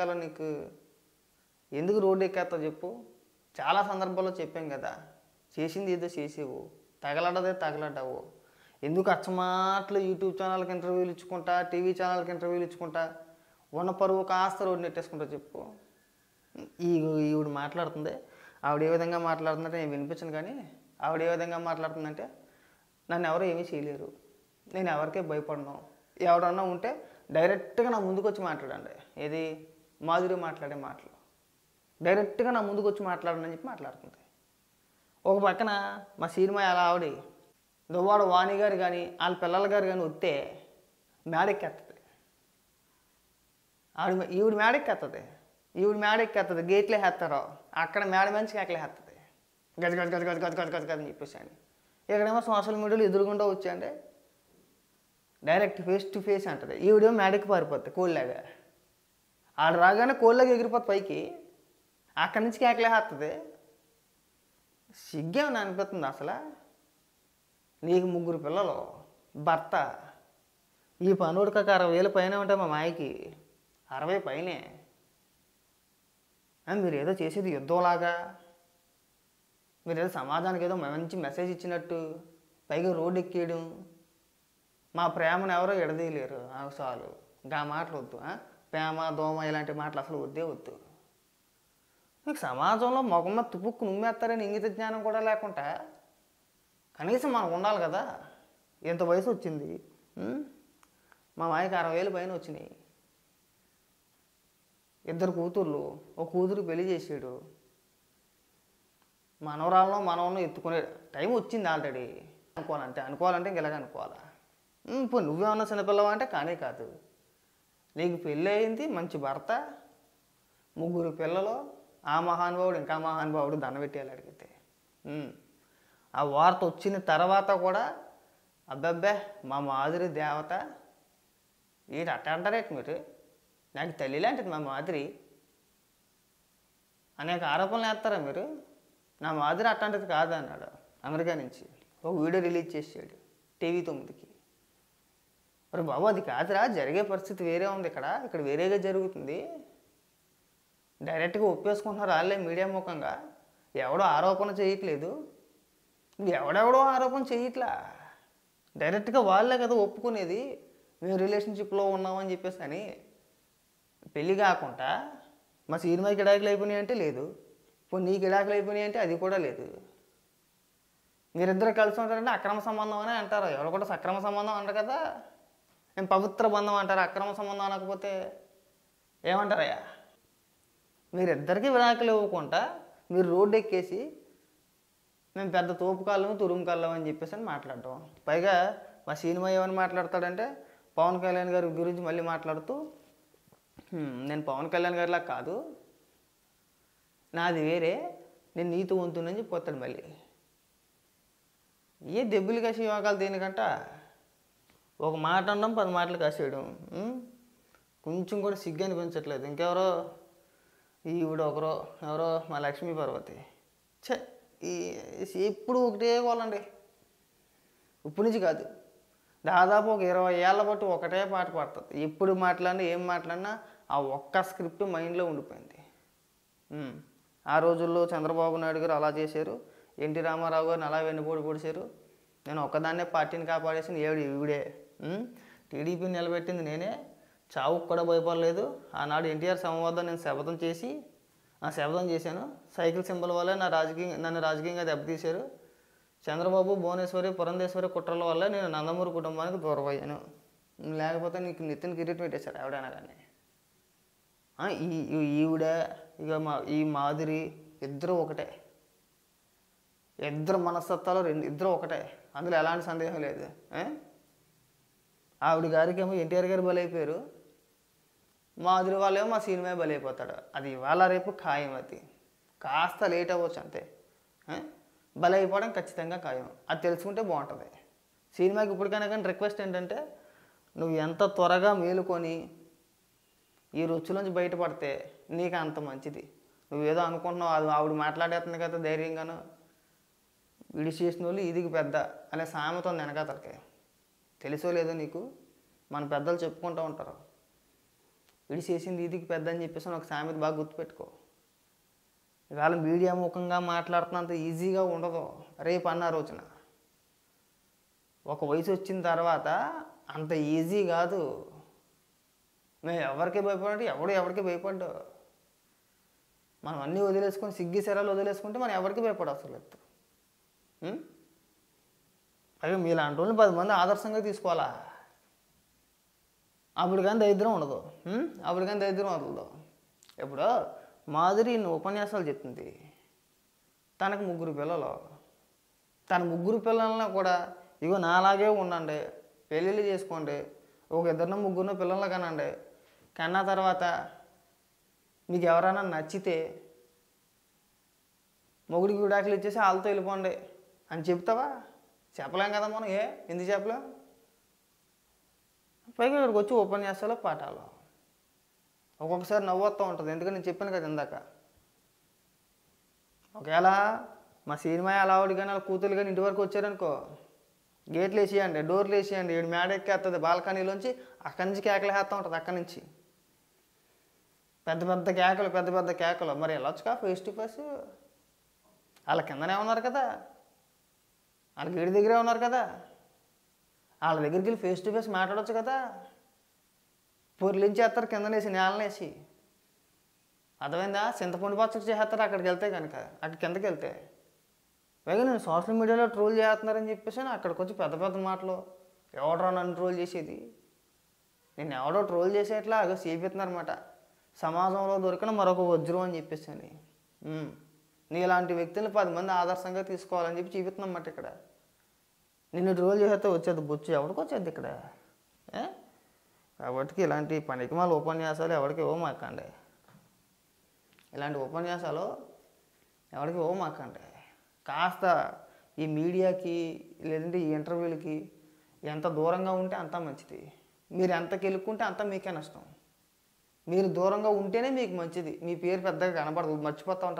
ఎక్కాలో నీకు? ఎందుకు రోడ్డు ఎక్కేస్తావు చెప్పు? చాలా సందర్భాల్లో చెప్పాం కదా, చేసింది ఏదో చేసేవు, తగలడ్డదే తగలడ్డావు. ఎందుకు అచ్చమాట్లు యూట్యూబ్ ఛానల్కి ఇంటర్వ్యూలు ఇచ్చుకుంటా, టీవీ ఛానల్కి ఇంటర్వ్యూలు ఇచ్చుకుంటా ఉన్న పరువు కాస్త రోడ్డు నెట్టేసుకుంటా చెప్పు? ఈవిడ మాట్లాడుతుంది, ఆవిడ ఏ విధంగా మాట్లాడుతుందంటే నేను వినిపించను, కానీ ఆవిడ ఏ విధంగా మాట్లాడుతుందంటే నన్ను ఎవరు ఏమీ చేయలేరు, నేను ఎవరికే భయపడను, ఎవడన్నా ఉంటే డైరెక్ట్గా నా ముందుకు వచ్చి మాట్లాడండి. ఏది మాధురి మాట్లాడే మాటలు డైరెక్ట్గా నా ముందుకు వచ్చి మాట్లాడండి అని చెప్పి మాట్లాడుతుంది. ఒక పక్కన మా సినిమా ఎలా ఆవిడ దువ్వాడ వాణి గారు కానీ వాళ్ళ పిల్లల గారు కానీ వస్తే మేడెక్కేస్తుంది. ఈవిడ మేడెక్కేస్తుంది, గేట్లే వేస్తారు, అక్కడ మేడ మంచిగా ఎక్కలేస్తుంది, గజ గజ గజ గజ గజ గజ గజ గజ అని చెప్పేసి అని. ఇక్కడేమో సోషల్ మీడియాలో ఎదురుగుండా వచ్చాయండి, డైరెక్ట్ ఫేస్ టు ఫేస్ అంటుంది. ఈవిడేమో మేడకి పారిపోతుంది కోళ్ళలాగా. ఆడు రాగానే కోళ్ళలాగా ఎగిరిపోతుంది పైకి, అక్కడి నుంచి కేకలేస్తుంది. సిగ్గేమని అనిపిస్తుంది అసలు? నీకు 3 పిల్లలు, భర్త, ఈ పనుడికి 60,000 పైన ఉంటాయి, మా మాయకి 60 పైనే. మీరు ఏదో చేసేది యుద్ధంలాగా, మీరు ఏదో సమాజానికి ఏదో మంచి మెసేజ్ ఇచ్చినట్టు పైగా రోడ్డు ఎక్కేయడం. మా ప్రేమను ఎవరో ఎడదీయలేరు, చాలు గా మాటలు వద్దు. ప్రేమ దోమ ఇలాంటి మాటలు అసలు వద్దే వద్దు. మీకు సమాజంలో మొగమ్మ తుపుక్కు నుమ్మేస్తారని ఇంగిత జ్ఞానం కూడా లేకుండా కనీసం మనకు ఉండాలి కదా. ఎంత వయసు వచ్చింది, మా మాయకి 60,000 పైన వచ్చినాయి, 2 కూతుర్లు, ఒక కూతురు పెళ్లి చేసాడు, మనవరాలను ఎత్తుకునే టైం వచ్చింది ఆల్రెడీ. అనుకోవాలంటే ఇంక ఇలాగ అనుకోవాలా? ఇప్పుడు నువ్వేమన్నా చిన్నపిల్లవా అంటే కానే కాదు. నీకు పెళ్ళి అయింది, మంచి భర్త, 3 పిల్లలు, ఆ మహానుభావుడు ఇంకా మహానుభావుడు దండ పెట్టేయాలి అడిగితే. ఆ వార్త వచ్చిన తర్వాత కూడా అబ్బబ్బే మా మాధురి దేవత, ఏంటి అట్ట అంటారేంటి మీరు, నాకు తల్లి లాంటిది మా మాధురి అనేక ఆరోపణలు వేస్తారా మీరు? నా మాధురి అట్లాంటిది కాదు అన్నాడు. అమెరికా నుంచి ఒక వీడియో రిలీజ్ చేసాడు టీవీ 9కి. మరి బాబు అది కాదురా, జరిగే పరిస్థితి వేరే ఉంది, ఇక్కడ వేరేగా జరుగుతుంది. డైరెక్ట్గా ఒప్పేసుకుంటున్నారు వాళ్ళే మీడియా ముఖంగా. ఎవడో ఆరోపణ చేయట్లేదు, ఎవడెవడో ఆరోపణ చేయట్లా, డైరెక్ట్గా వాళ్ళే కదా ఒప్పుకునేది మేము రిలేషన్షిప్లో ఉన్నామని చెప్పేసి అని. పెళ్ళి కాకుండా మా సినిమాకి గిడాకులు అయిపోయినాయి అంటే లేదు, ఇప్పుడు నీకు గిడాకులు అయిపోయినాయి అంటే అది కూడా లేదు. మీరిద్దరు కలిసి ఉంటారంటే అక్రమ సంబంధం అని అంటారు, ఎవరు కూడా సక్రమ సంబంధం అంటారు కదా, మేము పవిత్ర బంధం అంటారు. అక్రమ సంబంధం అనకపోతే ఏమంటారయ్యా? మీరిద్దరికీ విడాకులు ఇవ్వకుండా మీరు రోడ్డు ఎక్కేసి మేము పెద్ద తోపుకాళ్ళము తురుముకాళ్ళం అని చెప్పేసి అని మాట్లాడటం. పైగా మా సినిమా ఏమని మాట్లాడతాడంటే పవన్ కళ్యాణ్ గారి గురించి మళ్ళీ మాట్లాడుతూ, నేను పవన్ కళ్యాణ్ గారిలా కాదు, నాది వేరే, నేను నీతి వంతునని చెప్పొస్తాడు మళ్ళీ. ఏ దెబ్బలు కాసి యోగాలు దేనికంట? ఒక మాట అనడం 10 మాటలు కాసేయడం. కొంచెం కూడా సిగ్గు అనిపించట్లేదు. ఇంకెవరో ఈవిడ ఎవరో మా లక్ష్మీ పార్వతి, ఎప్పుడు ఒకటే కోలండి. ఇప్పటి నుంచి కాదు, దాదాపు ఒక 20 ఏళ్ళ బట్టి ఒకటే పాట పాడుతుంది. ఎప్పుడు మాట్లాడినా ఏం మాట్లాడినా ఆ ఒక్క స్క్రిప్ట్ మైండ్లో ఉండిపోయింది. ఆ రోజుల్లో చంద్రబాబు నాయుడు గారు అలా చేశారు, ఎన్టీ రామారావు గారిని అలా వెన్నుపోటు పొడిచారు, నేను ఒక్కదాన్నే పార్టీని కాపాడేసింది ఈవిడే, టీడీపీని నిలబెట్టింది నేనే, చావుకు కూడా భయపడలేదు. ఆనాడు ఎన్టీఆర్ సంవాదం నేను శపథం చేశాను, సైకిల్ సింబల్ వల్లే నన్ను రాజకీయంగా దెబ్బతీశారు. చంద్రబాబు భువనేశ్వరి పురంధేశ్వరి కుట్రల వల్ల నేను నందమూరి కుటుంబానికి దూరం అయ్యాను, లేకపోతే నీకు నెత్తిన కిరీటం పెట్టేశారు ఎవడైనా కానీ. ఈవిడ ఇక ఈ మాధురి ఇద్దరు ఒకటే, ఇద్దరు మనస్తత్వాలు ఇద్దరు ఒకటే, అందులో ఎలాంటి సందేహం లేదు. ఆవిడ గారికి ఏమో ఎన్టీఆర్ గారు బలైపోయారు, మాధురి వాళ్ళేమో మా సినిమా బలైపోతాడు. అది ఇవాళ రేపు ఖాయం, అది కాస్త లేట్ అవ్వచ్చు అంతే, బలైపోవడం ఖచ్చితంగా ఖాయం. అది తెలుసుకుంటే బాగుంటుంది. సినిమాకి ఇప్పటికైనా కానీ రిక్వెస్ట్ ఏంటంటే, నువ్వు ఎంత త్వరగా మేలుకొని ఈ రుచులోంచి బయటపడితే నీకు అంత మంచిది. నువ్వేదో అనుకుంటున్నావు, అది ఆవిడ మాట్లాడేస్తుంది కదా ధైర్యంగాను, విడి చేసిన వాళ్ళు ఇదికి పెద్ద అనే సామెత ఉంది వెనకాతలకి. తెలుసో లేదో నీకు, మన పెద్దలు చెప్పుకుంటూ ఉంటారు. వీడు చేసింది ఇదికి పెద్ద అని చెప్పేసి ఒక సామెత బాగా గుర్తుపెట్టుకో. ఇవాళ మీడియా ముఖంగా మాట్లాడుతున్నంత ఈజీగా ఉండదు రేపు అన్న రోజున. ఒక వయసు వచ్చిన తర్వాత అంత ఈజీ కాదు. మేము ఎవరికి భయపడంటే ఎవరికి భయపడ్డు. మనం అన్నీ వదిలేసుకొని సిగ్గి శరాలు వదిలేసుకుంటే మనం ఎవరికి భయపడవసరం లేదు. పైగా మీలాంటి వాళ్ళని 10 మంది ఆదర్శంగా తీసుకోవాలా. అప్పుడు కానీ దరిద్రం ఉండదు. అప్పుడు కానీ దరిద్రం వదలదు. ఇప్పుడు మాధురి ఇన్ని ఉపన్యాసాలు చెప్తుంది. తనకు 3 పిల్లలు. తన 3 పిల్లలను కూడా ఇగో నాలాగే ఉండండి, పెళ్ళిళ్ళు చేసుకోండి, ఒక 2-3 పిల్లలు కనండి, కన్నా తర్వాత మీకు ఎవరైనా నచ్చితే మొగుడికి విడాకులు ఇచ్చేసి వాళ్ళతో వెళ్ళిపోండి అని చెప్తావా? చెప్పలేం కదా మనం. ఎందుకు చెప్పలేం? పైగా ఇక్కడికి వచ్చి ఉపన్యాసాలు పాఠాలు ఒక్కొక్కసారి నవ్వుతూ ఉంటుంది. ఎందుకంటే నేను చెప్పాను కదా ఇందాక, ఒకవేళ మా సినిమా అలా ఆవిడ కానీ వాళ్ళ కూతురు కానీ ఇంటి వరకు వచ్చారనుకో, గేట్లు వేసేయండి, డోర్లు వేసేయండి, ఈడు మేడ ఎక్కేస్తుంది బాల్కనీలోంచి, అక్కడి నుంచి కేకలు వేస్తూ ఉంటుంది. అక్కడి నుంచి పెద్ద పెద్ద కేకలు. మరి వెళ్ళొచ్చుగా ఫేస్ టు ఫేస్. వాళ్ళ కిందనే ఉన్నారు కదా, వాళ్ళ గేడి దగ్గరే ఉన్నారు కదా, వాళ్ళ దగ్గరికి వెళ్ళి ఫేస్ టు ఫేస్ మాట్లాడవచ్చు కదా. పొర్లించేస్తారు కిందనేసి, నేలనేసి. అర్థమైందా? చింతపండు పచ్చడి చేస్తారు అక్కడికి వెళ్తే కనుక, అక్కడ కిందకి వెళ్తే. పైగా నేను సోషల్ మీడియాలో ట్రోల్ చేస్తున్నారని చెప్పేసి అక్కడికి వచ్చి పెద్ద మాటలు. ఎవడరా నన్ను ట్రోల్ చేసేది? నేను ఎవడో ట్రోల్ చేసేట్లా అగో చేపిస్తున్నారన్నమాట. సమాజంలో దొరికిన మరొక వజ్రం అని చెప్పేసి అని. నీలాంటి వ్యక్తులను 10 మంది ఆదర్శంగా తీసుకోవాలని చెప్పి చూపిస్తున్నమాట ఇక్కడ. నిన్ను ట్రోల్ చేస్తే వచ్చేది బొచ్చు ఎవరికి వచ్చేది ఇక్కడ? కాబట్టి ఇలాంటి పనికిమాల ఉపన్యాసాలు ఎవరికి ఇవ్వమాకండి. ఇలాంటి ఉపన్యాసాలు ఎవరికి ఇవ్వమాకండి. కాస్త ఈ మీడియాకి లేదంటే ఈ ఇంటర్వ్యూలకి ఎంత దూరంగా ఉంటే అంత మంచిది. మీరు ఎంత కెలుక్కుంటే అంత మీకే నష్టం. మీరు దూరంగా ఉంటేనే మీకు మంచిది. మీ పేరు పెద్దగా కనబడదు, మర్చిపోతూ ఉంటారు.